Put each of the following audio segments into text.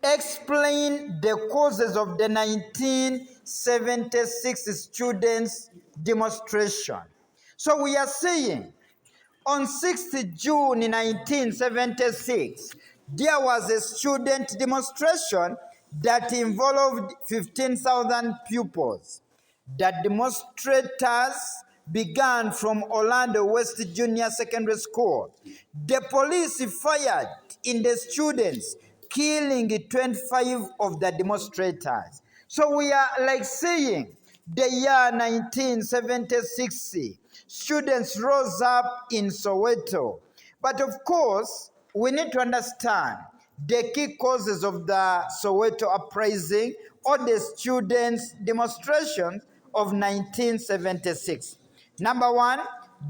explain the causes of the 1976 students' demonstration. So we are saying on 6th June 1976, there was a student demonstration that involved 15,000 pupils. The demonstrators began from Orlando West Junior Secondary School. The police fired in the students, killing 25 of the demonstrators. So we are like saying the year 1976, students rose up in Soweto. But of course, we need to understand the key causes of the Soweto uprising or the students' demonstrations of 1976. Number one,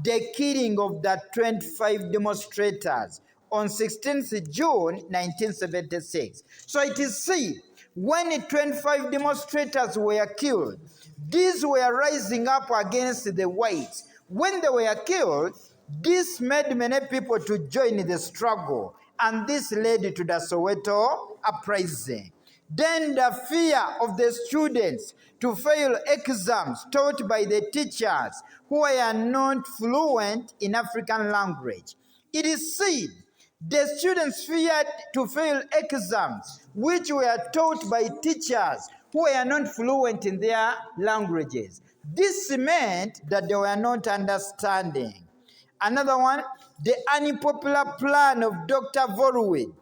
the killing of the 25 demonstrators on 16th June 1976. So it is said when 25 demonstrators were killed, these were rising up against the whites. When they were killed, this made many people to join the struggle, and this led to the Soweto uprising. Then the fear of the students to fail exams taught by the teachers who were not fluent in African language. It is said the students feared to fail exams which were taught by teachers who were not fluent in their languages. This meant that they were not understanding. Another one, the unpopular plan of Dr. Vorowid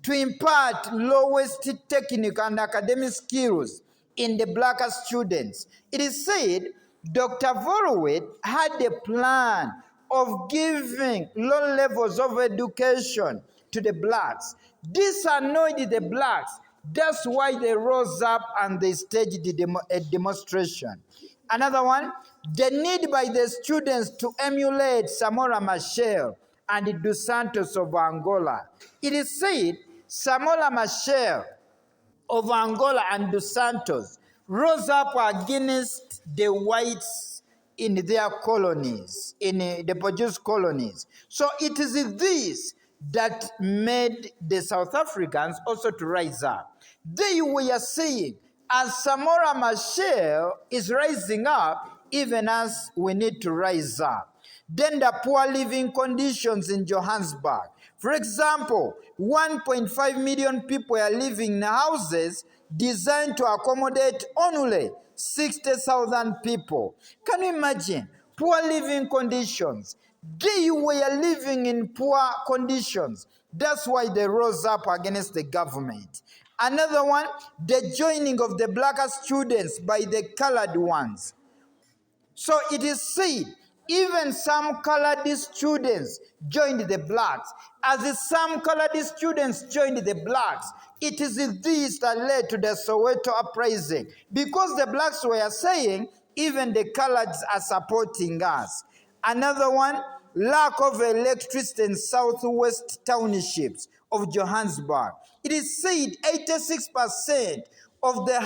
to impart lowest technical and academic skills in the black students. It is said Dr. Vorowid had a plan of giving low levels of education to the blacks. This annoyed the blacks. That's why they rose up and they staged a demonstration. Another one, the need by the students to emulate Samora Machel and Dos Santos of Angola. It is said Samora Machel of Angola and Dos Santos rose up against the whites in their colonies, in the Portuguese colonies. So it is this that made the South Africans also to rise up. They were saying, as Samora Machel is rising up, even as we need to rise up. Then the poor living conditions in Johannesburg. For example, 1.5 million people are living in houses designed to accommodate only 60,000 people. Can you imagine? Poor living conditions. They were living in poor conditions. That's why they rose up against the government. Another one, the joining of the black students by the colored ones. So it is said, even some colored students joined the blacks. As some colored students joined the blacks, it is this that led to the Soweto uprising. Because the blacks were saying, even the coloreds are supporting us. Another one, lack of electricity in southwest townships of Johannesburg. It is said 86% of the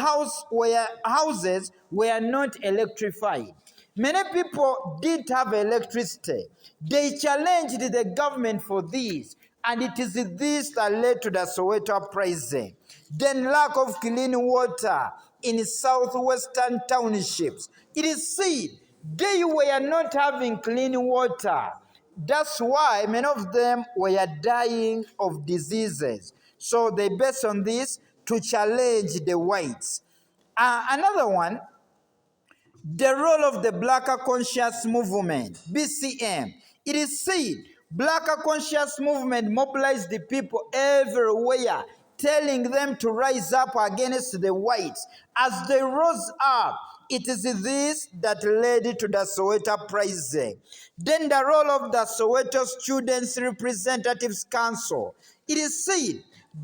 houses were not electrified. Many people didn't have electricity. They challenged the government for this, and it is this that led to the Soweto uprising. Then lack of clean water in southwestern townships. It is said they were not having clean water. That's why many of them were dying of diseases. So they based on this to challenge the whites. Another one, the role of the Blacker Conscious Movement, BCM. It is said Blacker Conscious Movement mobilized the people everywhere, telling them to rise up against the whites. As they rose up, it is this that led to the Soweto uprising. Then the role of the Soweto Students Representatives Council. It is said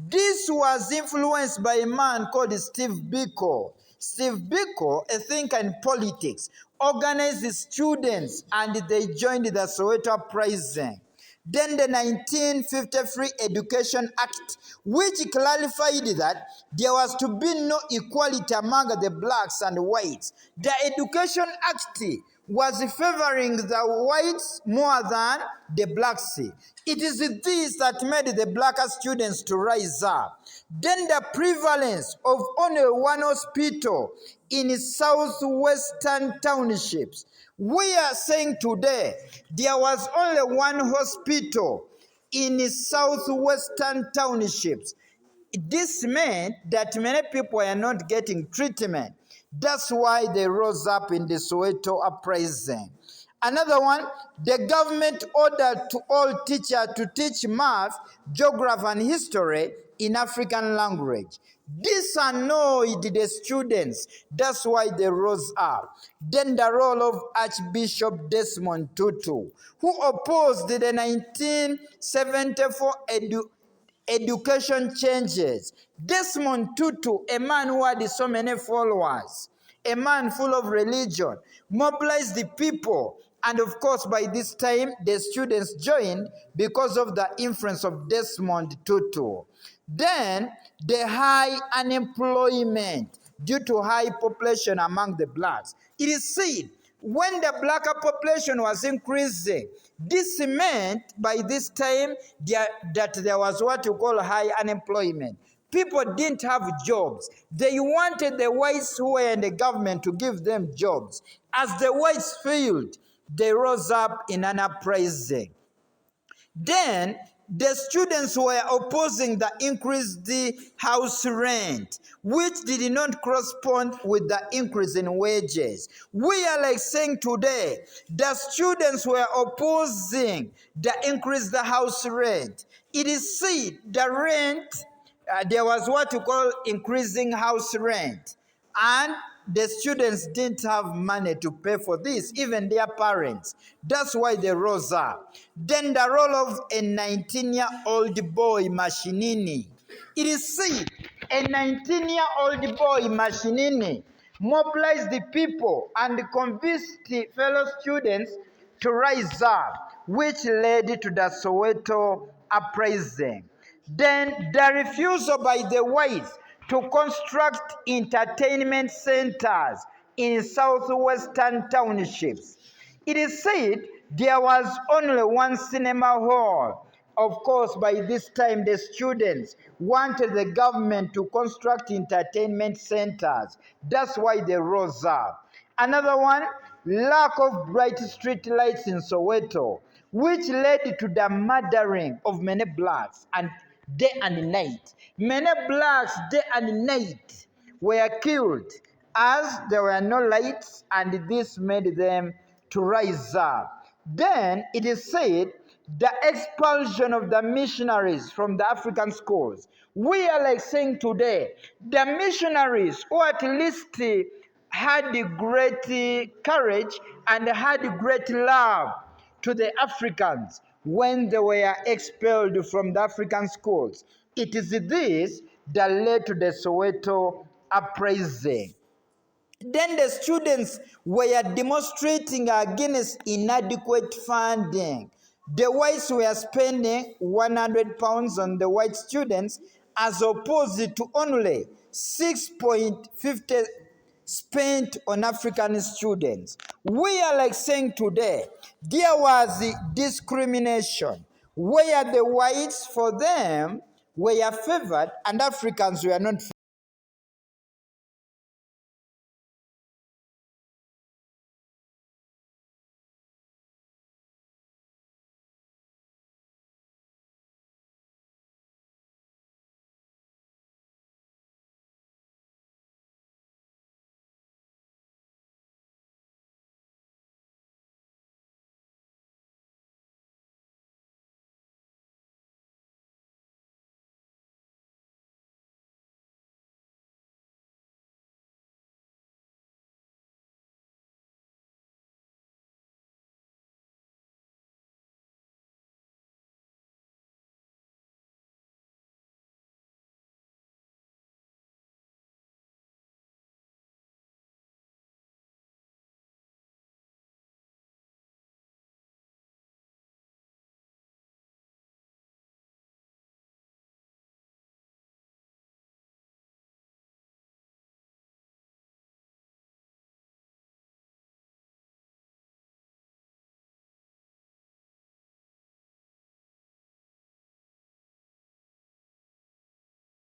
this was influenced by a man called Steve Biko. Steve Biko, a thinker in politics, organized the students and they joined the Soweto uprising. Then the 1953 Education Act, which clarified that there was to be no equality among the blacks and whites. The Education Act was favoring the whites more than the blacks. It is this that made the blacker students to rise up. Then the prevalence of only one hospital in southwestern townships. We are saying today there was only one hospital in southwestern townships. This meant that many people are not getting treatment. That's why they rose up in the Soweto uprising. Another one, the government ordered to all teachers to teach math, geography, and history in African language. This annoyed the students. That's why they rose up. Then the role of Archbishop Desmond Tutu, who opposed the 1974 education changes. Desmond Tutu, a man who had so many followers, a man full of religion, mobilized the people. And of course, by this time, the students joined because of the influence of Desmond Tutu. Then, the high unemployment due to high population among the blacks. It is said when the blacker population was increasing, this meant by this time that there was what you call high unemployment. People didn't have jobs. They wanted the whites who were in the government to give them jobs. As the whites failed, they rose up in an uprising. Then the students were opposing the increased house rent, which did not correspond with the increase in wages. We are like saying today, the students were opposing the increase the house rent. It is said the rent, there was what you call increasing house rent, and the students didn't have money to pay for this, even their parents. That's why they rose up. Then the role of a 19-year-old boy, Mashinini. It is said a 19-year-old boy, Mashinini, mobilized the people and convinced the fellow students to rise up, which led to the Soweto uprising. Then the refusal by the whites to construct entertainment centers in southwestern townships. It is said there was only one cinema hall. Of course, by this time, the students wanted the government to construct entertainment centers. That's why they rose up. Another one, lack of bright street lights in Soweto, which led to the murdering of many blacks and day and night. Many blacks, day and night, were killed as there were no lights, and this made them to rise up. Then it is said the expulsion of the missionaries from the African schools. We are like saying today, the missionaries who at least had great courage and had great love to the Africans when they were expelled from the African schools. It is this that led to the Soweto uprising. Then the students were demonstrating against inadequate funding. The whites were spending 100 pounds on the white students as opposed to only 6.50 spent on African students. We are like saying today, there was discrimination where the whites for them were favored and Africans were not